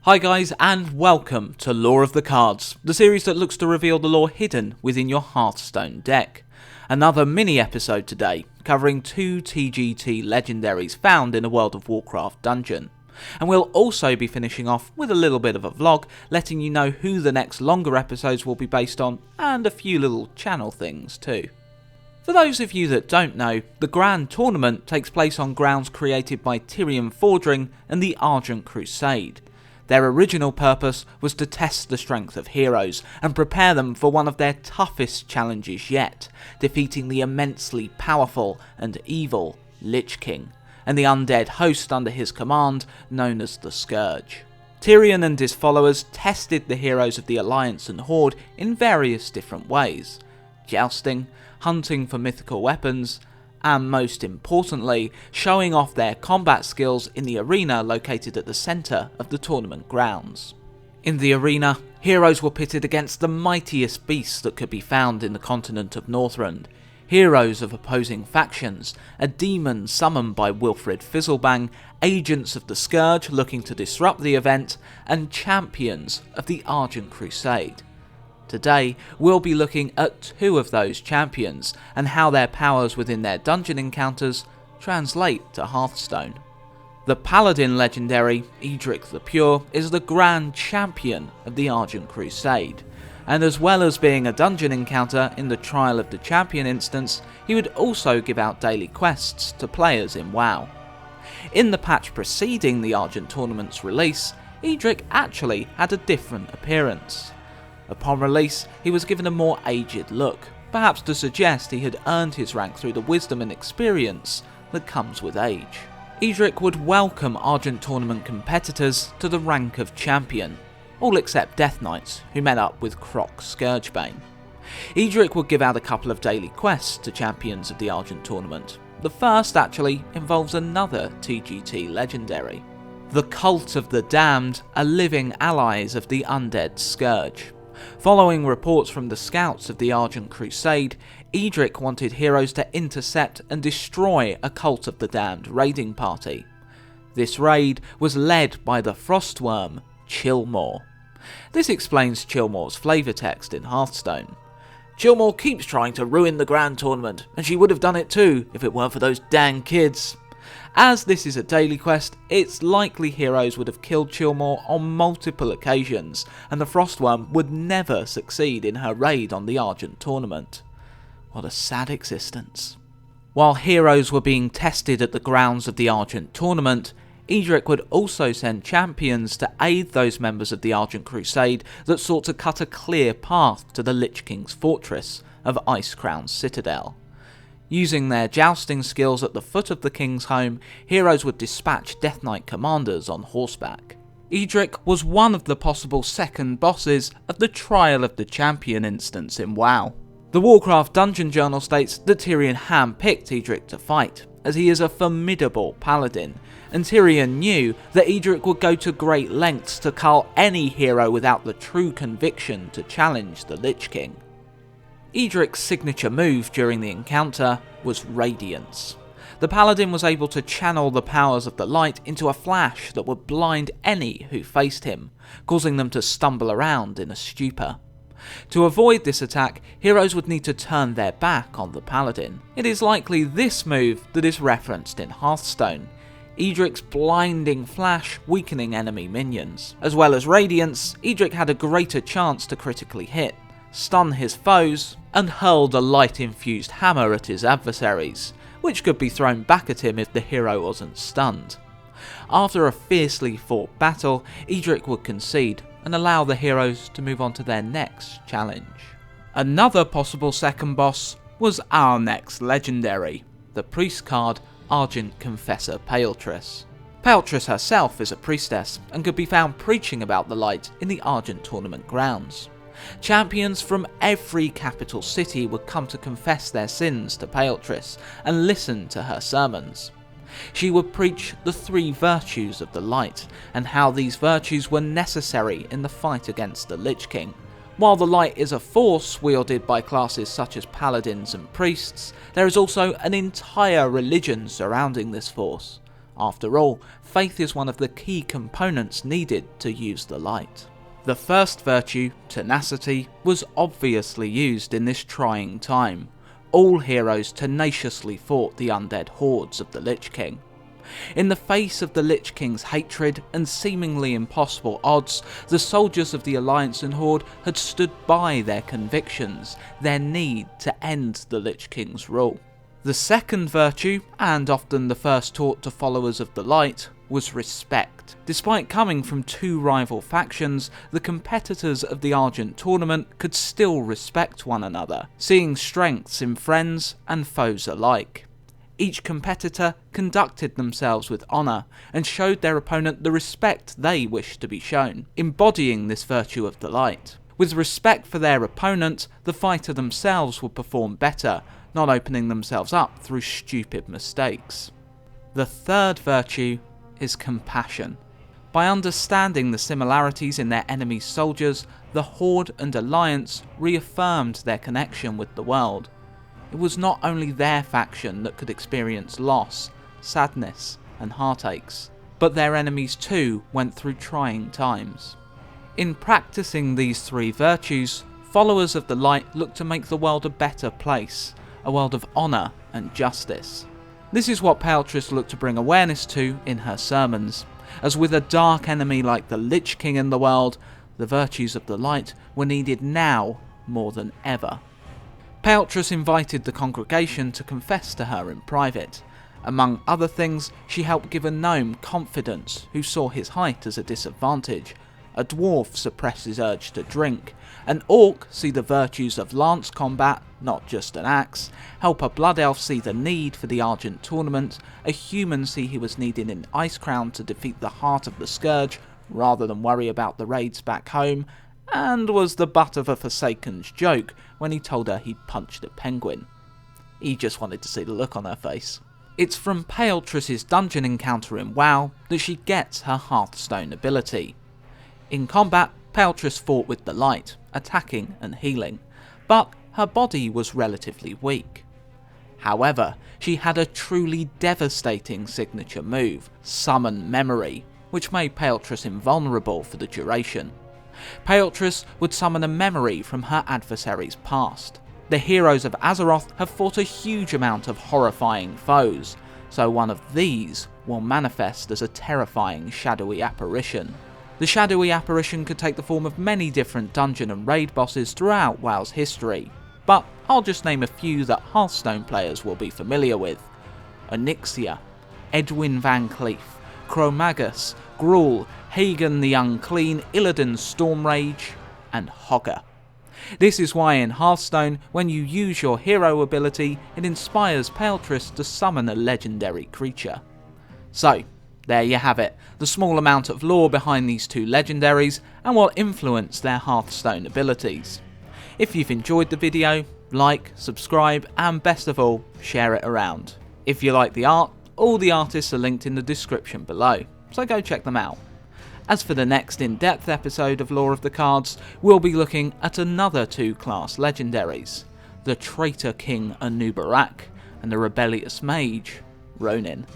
Hi guys, and welcome to Lore of the Cards, the series that looks to reveal the lore hidden within your Hearthstone deck. Another mini episode today, covering 2 TGT legendaries found in a World of Warcraft dungeon. And we'll also be finishing off with a little bit of a vlog, letting you know who the next longer episodes will be based on, and a few little channel things too. For those of you that don't know, the Grand Tournament takes place on grounds created by Tirion Fordring and the Argent Crusade. Their original purpose was to test the strength of heroes and prepare them for one of their toughest challenges yet, defeating the immensely powerful and evil Lich King, and the undead host under his command known as the Scourge. Tirion and his followers tested the heroes of the Alliance and Horde in various different ways: jousting, hunting for mythical weapons, and most importantly, showing off their combat skills in the arena located at the centre of the tournament grounds. In the arena, heroes were pitted against the mightiest beasts that could be found in the continent of Northrend, heroes of opposing factions, a demon summoned by Wilfred Fizzlebang, agents of the Scourge looking to disrupt the event, and champions of the Argent Crusade. Today, we'll be looking at 2 of those champions and how their powers within their dungeon encounters translate to Hearthstone. The Paladin legendary, Eadric the Pure, is the Grand Champion of the Argent Crusade, and as well as being a dungeon encounter in the Trial of the Champion instance, he would also give out daily quests to players in WoW. In the patch preceding the Argent Tournament's release, Eadric actually had a different appearance. Upon release, he was given a more aged look, perhaps to suggest he had earned his rank through the wisdom and experience that comes with age. Eadric would welcome Argent Tournament competitors to the rank of champion, all except Death Knights, who met up with Croc Scourgebane. Eadric would give out a couple of daily quests to champions of the Argent Tournament. The first actually involves another TGT legendary. The Cult of the Damned are living allies of the undead Scourge. Following reports from the scouts of the Argent Crusade, Eadric wanted heroes to intercept and destroy a Cult of the Damned raiding party. This raid was led by the Frostworm, Chillmore. This explains Chillmore's flavour text in Hearthstone. "Chillmore keeps trying to ruin the Grand Tournament, and she would have done it too if it weren't for those dang kids." As this is a daily quest, it's likely heroes would have killed Chillmore on multiple occasions, and the Frostworm would never succeed in her raid on the Argent Tournament. What a sad existence. While heroes were being tested at the grounds of the Argent Tournament, Eadric would also send champions to aid those members of the Argent Crusade that sought to cut a clear path to the Lich King's fortress of Icecrown Citadel. Using their jousting skills at the foot of the King's home, heroes would dispatch Death Knight commanders on horseback. Eadric was one of the possible second bosses of the Trial of the Champion instance in WoW. The Warcraft Dungeon Journal states that Tirion hand-picked Eadric to fight, as he is a formidable paladin, and Tirion knew that Eadric would go to great lengths to cull any hero without the true conviction to challenge the Lich King. Eadric's signature move during the encounter was Radiance. The paladin was able to channel the powers of the light into a flash that would blind any who faced him, causing them to stumble around in a stupor. To avoid this attack, heroes would need to turn their back on the paladin. It is likely this move that is referenced in Hearthstone, Eadric's blinding flash weakening enemy minions. As well as Radiance, Eadric had a greater chance to critically hit, stun his foes, and hurl the light-infused hammer at his adversaries, which could be thrown back at him if the hero wasn't stunned. After a fiercely fought battle, Eadric would concede and allow the heroes to move on to their next challenge. Another possible second boss was our next legendary, the priest card Argent Confessor Paletress. Paletress herself is a priestess and could be found preaching about the light in the Argent Tournament grounds. Champions from every capital city would come to confess their sins to Paletress and listen to her sermons. She would preach the 3 virtues of the light, and how these virtues were necessary in the fight against the Lich King. While the light is a force wielded by classes such as paladins and priests, there is also an entire religion surrounding this force. After all, faith is one of the key components needed to use the light. The first virtue, tenacity, was obviously used in this trying time. All heroes tenaciously fought the undead hordes of the Lich King. In the face of the Lich King's hatred and seemingly impossible odds, the soldiers of the Alliance and Horde had stood by their convictions, their need to end the Lich King's rule. The second virtue, and often the first taught to followers of the light, was respect. Despite coming from two rival factions, the competitors of the Argent tournament could still respect one another, seeing strengths in friends and foes alike. Each competitor conducted themselves with honour and showed their opponent the respect they wished to be shown, embodying this virtue of the light. With respect for their opponent, the fighter themselves would perform better, not opening themselves up through stupid mistakes. The third virtue is compassion. By understanding the similarities in their enemy's soldiers, the Horde and Alliance reaffirmed their connection with the world. It was not only their faction that could experience loss, sadness, and heartaches, but their enemies too went through trying times. In practicing these three virtues, followers of the light look to make the world a better place, a world of honour and justice. This is what Paletress looked to bring awareness to in her sermons, as with a dark enemy like the Lich King in the world, the virtues of the light were needed now more than ever. Paletress invited the congregation to confess to her in private. Among other things, she helped give a gnome confidence who saw his height as a disadvantage, a dwarf suppress his urge to drink, an orc see the virtues of lance combat, not just an axe, help a blood elf see the need for the Argent tournament, a human see he was needed in Icecrown to defeat the heart of the Scourge rather than worry about the raids back home, and was the butt of a Forsaken's joke when he told her he'd punched a penguin. He just wanted to see the look on her face. It's from Paletress's dungeon encounter in WoW that she gets her Hearthstone ability. In combat, Paletress fought with the light, attacking and healing, but her body was relatively weak. However, she had a truly devastating signature move, Summon Memory, which made Paletress invulnerable for the duration. Paletress would summon a memory from her adversary's past. The heroes of Azeroth have fought a huge amount of horrifying foes, so one of these will manifest as a terrifying shadowy apparition. The shadowy apparition could take the form of many different dungeon and raid bosses throughout WoW's history, but I'll just name a few that Hearthstone players will be familiar with. Onyxia, Edwin Van Cleef, Chromagus, Gruul, Hagen the Unclean, Illidan's Stormrage, and Hogger. This is why in Hearthstone, when you use your hero ability, it inspires Paletress to summon a legendary creature. So, there you have it, the small amount of lore behind these two legendaries and what influenced their Hearthstone abilities. If you've enjoyed the video, like, subscribe, and best of all, share it around. If you like the art, all the artists are linked in the description below, so go check them out. As for the next in-depth episode of Lore of the Cards, we'll be looking at another two class legendaries, the Traitor King Anubarak and the Rebellious Mage, Ronin.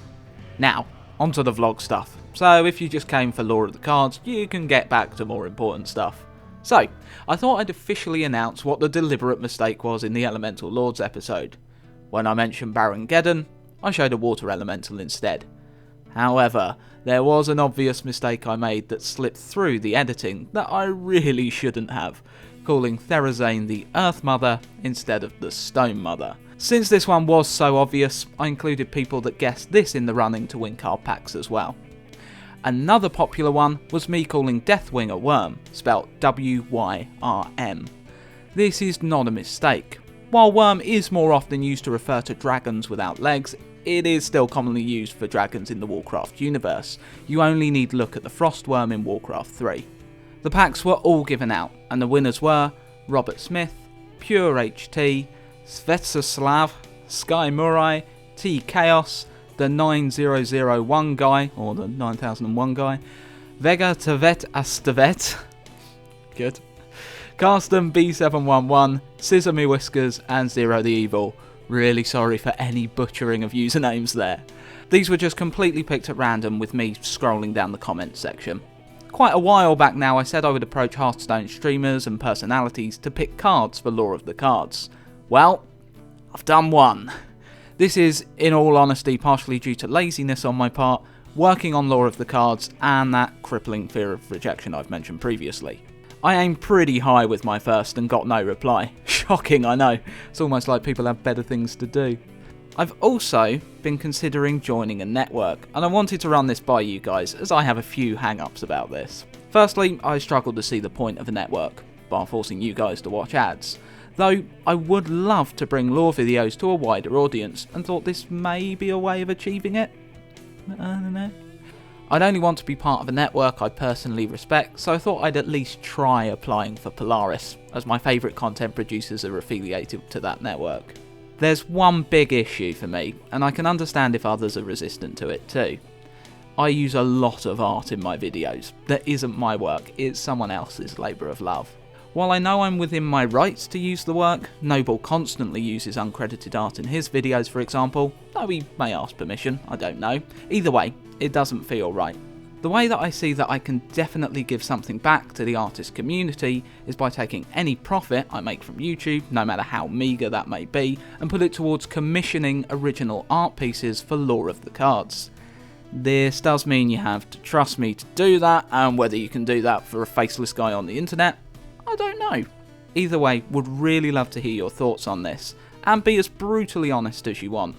Now, onto the vlog stuff, so if you just came for Lore of the Cards, you can get back to more important stuff. So, I thought I'd officially announce what the deliberate mistake was in the Elemental Lords episode. When I mentioned Baron Geddon, I showed a water elemental instead. However, there was an obvious mistake I made that slipped through the editing that I really shouldn't have, calling Therazane the Earth Mother instead of the Stone Mother. Since this one was so obvious, I included people that guessed this in the running to win card packs as well. Another popular one was me calling Deathwing a worm, spelt W-Y-R-M. This is not a mistake. While worm is more often used to refer to dragons without legs, it is still commonly used for dragons in the Warcraft universe. You only need to look at the Frostworm in Warcraft 3. The packs were all given out, and the winners were Robert Smith, Pure HT, Svetsoslav, Sky Murai, T Chaos, the 9001 guy, or the 9001 guy, Vega Tevet Astavet, good, Carston B711, Scissor Me Whiskers, and Zero the Evil. Really sorry for any butchering of usernames there. These were just completely picked at random with me scrolling down the comments section. Quite a while back now I said I would approach Hearthstone streamers and personalities to pick cards for Lore of the Cards. Well, I've done one. This is, in all honesty, partially due to laziness on my part, working on Lore of the Cards, and that crippling fear of rejection I've mentioned previously. I aimed pretty high with my first and got no reply. Shocking, I know. It's almost like people have better things to do. I've also been considering joining a network, and I wanted to run this by you guys, as I have a few hang-ups about this. Firstly, I struggle to see the point of a network, bar forcing you guys to watch ads. Though I would love to bring lore videos to a wider audience, and thought this may be a way of achieving it. I don't know. I'd only want to be part of a network I personally respect, so I thought I'd at least try applying for Paletress, as my favourite content producers are affiliated to that network. There's one big issue for me, and I can understand if others are resistant to it too. I use a lot of art in my videos. That isn't my work, it's someone else's labour of love. While I know I'm within my rights to use the work, Noble constantly uses uncredited art in his videos for example, though he may ask permission, I don't know. Either way, it doesn't feel right. The way that I see that I can definitely give something back to the artist community is by taking any profit I make from YouTube, no matter how meagre that may be, and put it towards commissioning original art pieces for Lore of the Cards. This does mean you have to trust me to do that, and whether you can do that for a faceless guy on the internet, I don't know. Either way, would really love to hear your thoughts on this, and be as brutally honest as you want.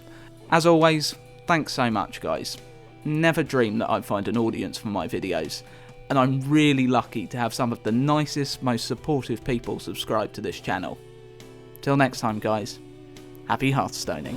As always, thanks so much guys. Never dreamed that I'd find an audience for my videos, and I'm really lucky to have some of the nicest, most supportive people subscribe to this channel. Till next time guys, happy Hearthstoning.